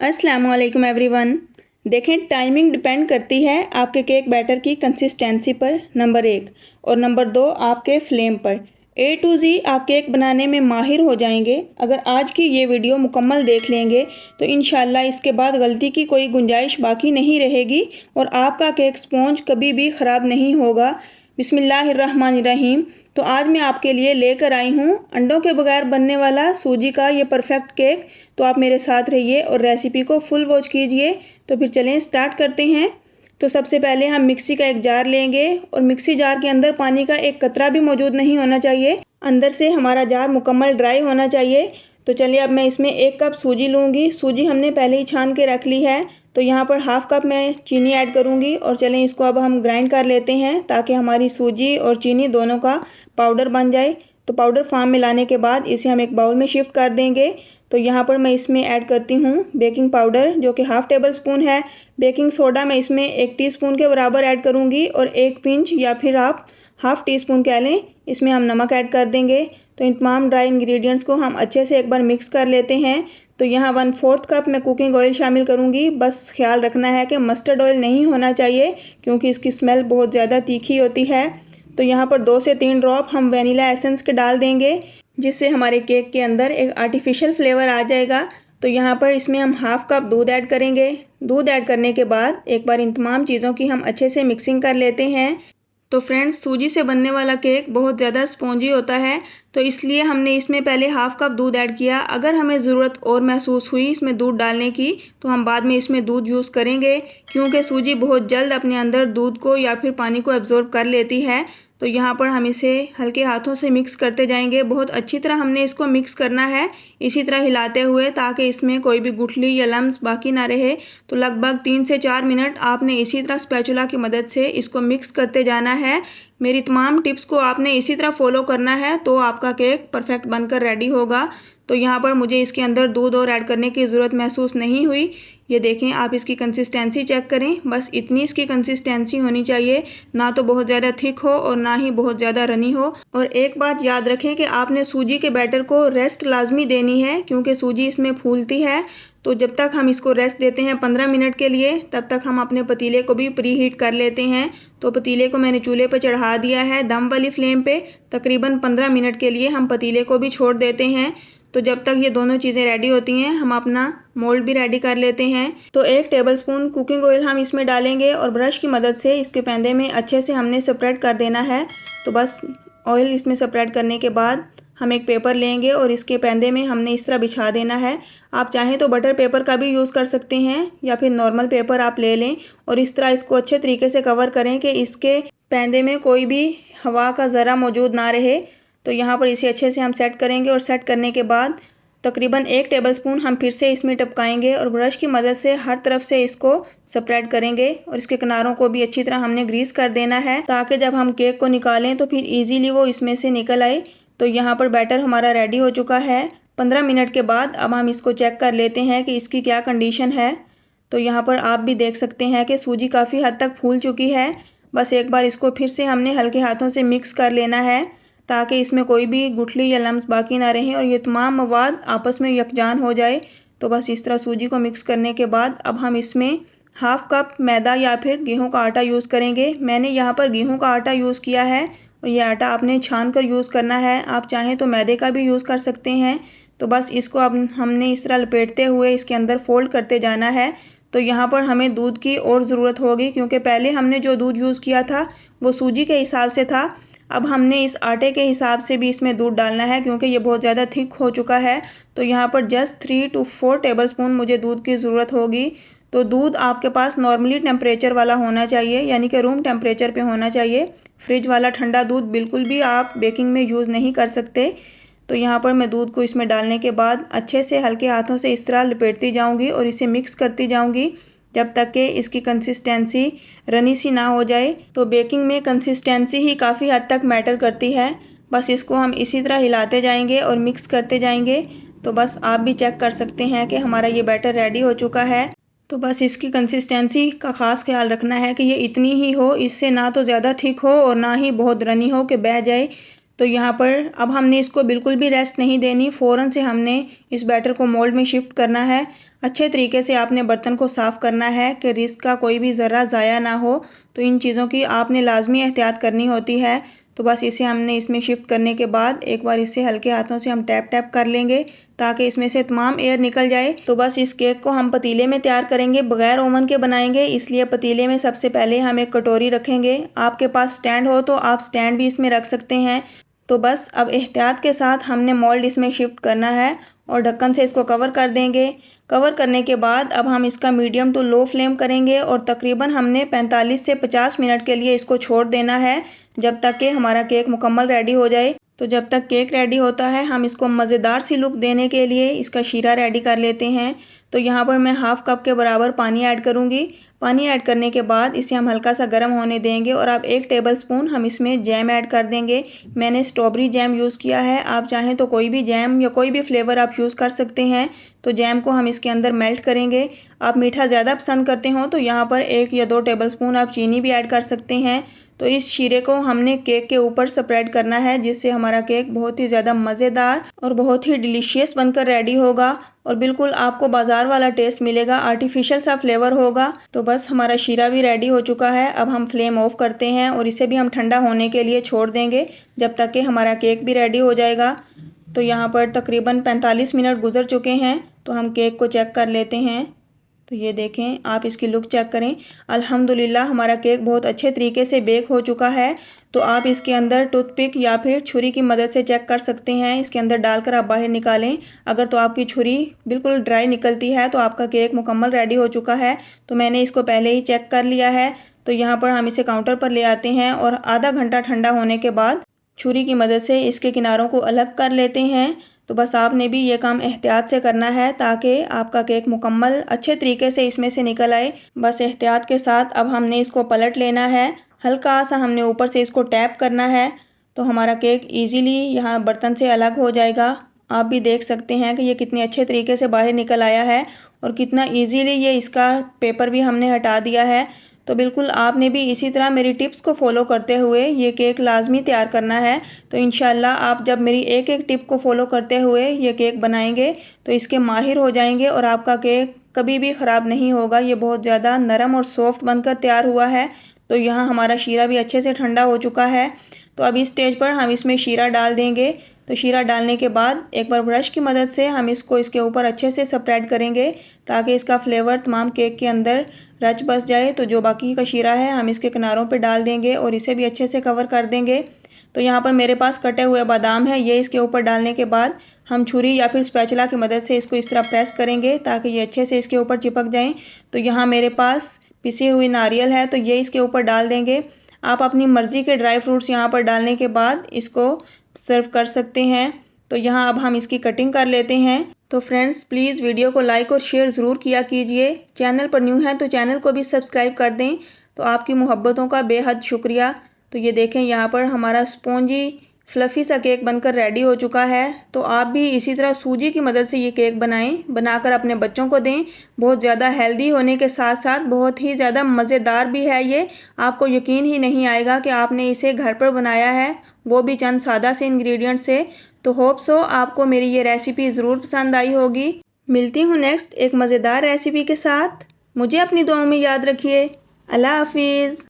अस्सलामुअलैकुम एवरीवन। देखें, timing depend करती है आपके केक बैटर की कंसिस्टेंसी पर, नंबर 1, और नंबर 2 आपके फ्लेम पर। ए टू जी आप केक बनाने में माहिर हो जाएंगे अगर आज की ये वीडियो मुकम्मल देख लेंगे तो इंशाल्लाह इसके बाद गलती की कोई गुंजाइश बाकी नहीं रहेगी और आपका केक स्पॉन्ज कभी भी ख़राब नहीं होगा। बिस्मिल्लाहिर्रहमानिर्रहीम। तो आज मैं आपके लिए लेकर आई हूँ अंडों के बगैर बनने वाला सूजी का ये परफेक्ट केक। तो आप मेरे साथ रहिए और रेसिपी को फुल वॉच कीजिए। तो फिर चलें स्टार्ट करते हैं। तो सबसे पहले हम मिक्सी का एक जार लेंगे और मिक्सी जार के अंदर पानी का एक कतरा भी मौजूद नहीं होना चाहिए। अंदर से हमारा जार मुकम्मल ड्राई होना चाहिए। तो चलिए अब मैं इसमें 1 कप सूजी लूँगी। सूजी हमने पहले ही छान के रख ली है। तो यहाँ पर हाफ़ कप मैं चीनी ऐड करूँगी और चलें इसको अब हम ग्राइंड कर लेते हैं ताकि हमारी सूजी और चीनी दोनों का पाउडर बन जाए। तो पाउडर फॉर्म में लाने के बाद इसे हम एक बाउल में शिफ्ट कर देंगे। तो यहाँ पर मैं इसमें ऐड करती हूँ बेकिंग पाउडर जो कि हाफ़ टेबल स्पून है। बेकिंग सोडा मैं इसमें 1 टीस्पून के बराबर ऐड करूँगी और 1 पिंच या फिर आप हाफ़ टी स्पून कह लें, इसमें हम नमक ऐड कर देंगे। तो इन तमाम ड्राई इंग्रेडिएंट्स को हम अच्छे से एक बार मिक्स कर लेते हैं। तो यहाँ 1/4 कप मैं कुकिंग ऑयल शामिल करूँगी। बस ख्याल रखना है कि मस्टर्ड ऑयल नहीं होना चाहिए क्योंकि इसकी स्मेल बहुत ज़्यादा तीखी होती है। तो यहाँ पर 2 से 3 ड्रॉप हम वनीला एसेंस के डाल देंगे जिससे हमारे केक के अंदर एक आर्टिफिशियल फ्लेवर आ जाएगा। तो यहाँ पर इसमें हम हाफ़ कप दूध ऐड करेंगे। दूध ऐड करने के बाद एक बार इन तमाम चीज़ों की हम अच्छे से मिक्सिंग कर लेते हैं। तो फ्रेंड्स, सूजी से बनने वाला केक बहुत ज़्यादा स्पॉन्जी होता है तो इसलिए हमने इसमें पहले हाफ़ कप दूध ऐड किया। अगर हमें ज़रूरत और महसूस हुई इसमें दूध डालने की तो हम बाद में इसमें दूध यूज़ करेंगे क्योंकि सूजी बहुत जल्द अपने अंदर दूध को या फिर पानी को एब्जॉर्ब कर लेती है। तो यहाँ पर हम इसे हल्के हाथों से मिक्स करते जाएंगे। बहुत अच्छी तरह हमने इसको मिक्स करना है, इसी तरह हिलाते हुए ताकि इसमें कोई भी गुठली या लम्स बाकी ना रहे। तो लगभग 3 से 4 मिनट आपने इसी तरह स्पैचुला की मदद से इसको मिक्स करते जाना है। मेरी तमाम टिप्स को आपने इसी तरह फॉलो करना है तो आपका केक परफेक्ट बनकर रेडी होगा। तो यहाँ पर मुझे इसके अंदर दूध और ऐड करने की ज़रूरत महसूस नहीं हुई। ये देखें, आप इसकी कंसिस्टेंसी चेक करें, बस इतनी इसकी कंसिस्टेंसी होनी चाहिए, ना तो बहुत ज़्यादा थिक हो और ना ही बहुत ज़्यादा रनी हो। और एक बात याद रखें कि आपने सूजी के बैटर को रेस्ट लाजमी देनी है क्योंकि सूजी इसमें फूलती है। तो जब तक हम इसको रेस्ट देते हैं 15 मिनट के लिए, तब तक हम अपने पतीले को भी प्री हीट कर लेते हैं। तो पतीले को मैंने चूल्हे पर चढ़ा दिया है दम वाली फ्लेम पे। तकरीबन 15 मिनट के लिए हम पतीले को भी छोड़ देते हैं। तो जब तक ये दोनों चीज़ें रेडी होती हैं हम अपना मोल्ड भी रेडी कर लेते हैं। तो 1 टेबलस्पून कुकिंग ऑयल हम इसमें डालेंगे और ब्रश की मदद से इसके पैंदे में अच्छे से हमने स्प्रेड कर देना है। तो बस ऑयल इसमें स्प्रेड करने के बाद हम एक पेपर लेंगे और इसके पैंदे में हमने इस तरह बिछा देना है। आप चाहें तो बटर पेपर का भी यूज़ कर सकते हैं या फिर नॉर्मल पेपर आप ले लें और इस तरह इसको अच्छे तरीके से कवर करें कि इसके पैंदे में कोई भी हवा का ज़रा मौजूद ना रहे। तो यहाँ पर इसे अच्छे से हम सेट करेंगे और सेट करने के बाद तकरीबन 1 टेबलस्पून हम फिर से इसमें टपकाएंगे और ब्रश की मदद से हर तरफ से इसको स्प्रेड करेंगे और इसके किनारों को भी अच्छी तरह हमने ग्रीस कर देना है ताकि जब हम केक को निकालें तो फिर इजीली वो इसमें से निकल आए। तो यहाँ पर बैटर हमारा रेडी हो चुका है। 15 मिनट के बाद अब हम इसको चेक कर लेते हैं कि इसकी क्या कंडीशन है। तो यहाँ पर आप भी देख सकते हैं कि सूजी काफ़ी हद तक फूल चुकी है। बस एक बार इसको फिर से हमने हल्के हाथों से मिक्स कर लेना है ताकि इसमें कोई भी गुठली या लम्स बाकी ना रहें और ये तमाम मवाद आपस में यकजान हो जाए। तो बस इस तरह सूजी को मिक्स करने के बाद अब हम इसमें हाफ़ कप मैदा या फिर गेहूं का आटा यूज़ करेंगे। मैंने यहाँ पर गेहूं का आटा यूज़ किया है और ये आटा आपने छान कर यूज़ करना है। आप चाहें तो मैदे का भी यूज़ कर सकते हैं। तो बस इसको अब हमने इस तरह लपेटते हुए इसके अंदर फोल्ड करते जाना है। तो यहाँ पर हमें दूध की और ज़रूरत होगी क्योंकि पहले हमने जो दूध यूज़ किया था वो सूजी के हिसाब से था। अब हमने इस आटे के हिसाब से भी इसमें दूध डालना है क्योंकि ये बहुत ज़्यादा थिक हो चुका है। तो यहाँ पर जस्ट 3 to 4 टेबलस्पून मुझे दूध की ज़रूरत होगी। तो दूध आपके पास नॉर्मली टेम्परेचर वाला होना चाहिए, यानी कि रूम टेम्परेचर पे होना चाहिए। फ्रिज वाला ठंडा दूध बिल्कुल भी आप बेकिंग में यूज़ नहीं कर सकते। तो यहाँ पर मैं दूध को इसमें डालने के बाद अच्छे से हल्के हाथों से इस तरह लपेटती जाऊँगी और इसे मिक्स करती जाऊँगी जब तक कि इसकी कंसिस्टेंसी रनी सी ना हो जाए। तो बेकिंग में कंसिस्टेंसी ही काफ़ी हद तक मैटर करती है। बस इसको हम इसी तरह हिलाते जाएंगे और मिक्स करते जाएंगे। तो बस आप भी चेक कर सकते हैं कि हमारा ये बैटर रेडी हो चुका है। तो बस इसकी कंसिस्टेंसी का ख़ास ख्याल रखना है कि ये इतनी ही हो, इससे ना तो ज़्यादा थिक हो और ना ही बहुत रनी हो कि बह जाए। तो यहाँ पर अब हमने इसको बिल्कुल भी रेस्ट नहीं देनी, फ़ौरन से हमने इस बैटर को मोल्ड में शिफ्ट करना है। अच्छे तरीके से आपने बर्तन को साफ़ करना है कि रिस्क का कोई भी ज़रा ज़ाया ना हो। तो इन चीज़ों की आपने लाजमी एहतियात करनी होती है। तो बस इसे हमने इसमें शिफ्ट करने के बाद एक बार इसे हल्के हाथों से हम टैप टैप कर लेंगे ताकि इसमें से तमाम एयर निकल जाए। तो बस इस केक को हम पतीले में तैयार करेंगे, बगैर ओवन के बनाएंगे, इसलिए पतीले में सबसे पहले हम एक कटोरी रखेंगे। आपके पास स्टैंड हो तो आप स्टैंड भी इसमें रख सकते हैं। तो बस अब एहतियात के साथ हमने मोल्ड इसमें शिफ्ट करना है और ढक्कन से इसको कवर कर देंगे। कवर करने के बाद अब हम इसका मीडियम टू लो फ्लेम करेंगे और तकरीबन हमने 45 से 50 मिनट के लिए इसको छोड़ देना है, जब तक कि हमारा केक मुकम्मल रेडी हो जाए। तो जब तक केक रेडी होता है हम इसको मज़ेदार सी लुक देने के लिए इसका शीरा रेडी कर लेते हैं। तो यहाँ पर मैं हाफ़ कप के बराबर पानी ऐड करूँगी। पानी ऐड करने के बाद इसे हम हल्का सा गर्म होने देंगे और अब 1 टेबलस्पून हम इसमें जैम ऐड कर देंगे। मैंने स्ट्रॉबेरी जैम यूज़ किया है, आप चाहें तो कोई भी जैम या कोई भी फ्लेवर आप यूज़ कर सकते हैं। तो जैम को हम इसके अंदर मेल्ट करेंगे। आप मीठा ज़्यादा पसंद करते हो तो यहाँ पर 1 या 2 टेबलस्पून आप चीनी भी ऐड कर सकते हैं। तो इस शीरे को हमने केक के ऊपर स्प्रेड करना है, जिससे हमारा केक बहुत ही ज़्यादा मज़ेदार और बहुत ही डिलीशियस बनकर रेडी होगा और बिल्कुल आपको बाज़ार वाला टेस्ट मिलेगा, आर्टिफिशियल सा फ्लेवर होगा। तो बस हमारा शीरा भी रेडी हो चुका है। अब हम फ्लेम ऑफ करते हैं और इसे भी हम ठंडा होने के लिए छोड़ देंगे, जब तक कि हमारा केक भी रेडी हो जाएगा। तो यहाँ पर तकरीबन 45 मिनट गुजर चुके हैं। तो हम केक को चेक कर लेते हैं। तो ये देखें, आप इसकी लुक चेक करें। अल्हम्दुलिल्लाह हमारा केक बहुत अच्छे तरीके से बेक हो चुका है। तो आप इसके अंदर टूथपिक या फिर छुरी की मदद से चेक कर सकते हैं। इसके अंदर डालकर आप बाहर निकालें। अगर तो आपकी छुरी बिल्कुल ड्राई निकलती है तो आपका केक मुकम्मल रेडी हो चुका है। तो मैंने इसको पहले ही चेक कर लिया है। तो यहाँ पर हम इसे काउंटर पर ले आते हैं और आधा घंटा ठंडा होने के बाद छुरी की मदद से इसके किनारों को अलग कर लेते हैं। तो बस आपने भी ये काम एहतियात से करना है ताकि आपका केक मुकम्मल अच्छे तरीके से इसमें से निकल आए। बस एहतियात के साथ अब हमने इसको पलट लेना है, हल्का सा हमने ऊपर से इसको टैप करना है। तो हमारा केक इजीली यहाँ बर्तन से अलग हो जाएगा। आप भी देख सकते हैं कि ये कितने अच्छे तरीके से बाहर निकल आया है और कितना इजीली ये इसका पेपर भी हमने हटा दिया है। तो बिल्कुल आपने भी इसी तरह मेरी टिप्स को फॉलो करते हुए ये केक लाजमी तैयार करना है। तो इंशाल्लाह आप जब मेरी एक एक टिप को फॉलो करते हुए ये केक बनाएंगे तो इसके माहिर हो जाएंगे और आपका केक कभी भी ख़राब नहीं होगा। ये बहुत ज़्यादा नरम और सॉफ्ट बनकर तैयार हुआ है। तो यहाँ हमारा शीरा भी अच्छे से ठंडा हो चुका है। तो अब इस स्टेज पर हम इसमें शीरा डाल देंगे। तो शीरा डालने के बाद एक बार ब्रश की मदद से हम इसको इसके ऊपर अच्छे से स्प्रेड करेंगे ताकि इसका फ्लेवर तमाम केक के अंदर रच बस जाए। तो जो बाकी का शीरा है हम इसके किनारों पे डाल देंगे और इसे भी अच्छे से कवर कर देंगे। तो यहाँ पर मेरे पास कटे हुए बादाम है, ये इसके ऊपर डालने के बाद हम छुरी या फिर स्पैचुला की मदद से इसको इस तरह प्रेस करेंगे ताकि ये अच्छे से इसके ऊपर चिपक जाएँ। तो यहाँ मेरे पास पिसी हुई नारियल है, तो ये इसके ऊपर डाल देंगे। आप अपनी मर्ज़ी के ड्राई फ्रूट्स यहाँ पर डालने के बाद इसको सर्व कर सकते हैं। तो यहाँ अब हम इसकी कटिंग कर लेते हैं। तो फ्रेंड्स प्लीज़ वीडियो को लाइक और शेयर ज़रूर किया कीजिए। चैनल पर न्यू हैं तो चैनल को भी सब्सक्राइब कर दें। तो आपकी मोहब्बतों का बेहद शुक्रिया। तो ये देखें, यहाँ पर हमारा स्पॉन्जी फ्लफ़ी सा केक बनकर रेडी हो चुका है। तो आप भी इसी तरह सूजी की मदद से ये केक बनाकर अपने बच्चों को दें। बहुत ज़्यादा हेल्दी होने के साथ साथ बहुत ही ज़्यादा मज़ेदार भी है ये। आपको यकीन ही नहीं आएगा कि आपने इसे घर पर बनाया है, वो भी चंद सादा से इंग्रेडिएंट से। तो होप सो आपको मेरी ये रेसिपी ज़रूर पसंद आई होगी। मिलती हूँ नेक्स्ट एक मज़ेदार रेसिपी के साथ। मुझे अपनी दुआओं में याद रखिए। अल्लाह हाफिज़।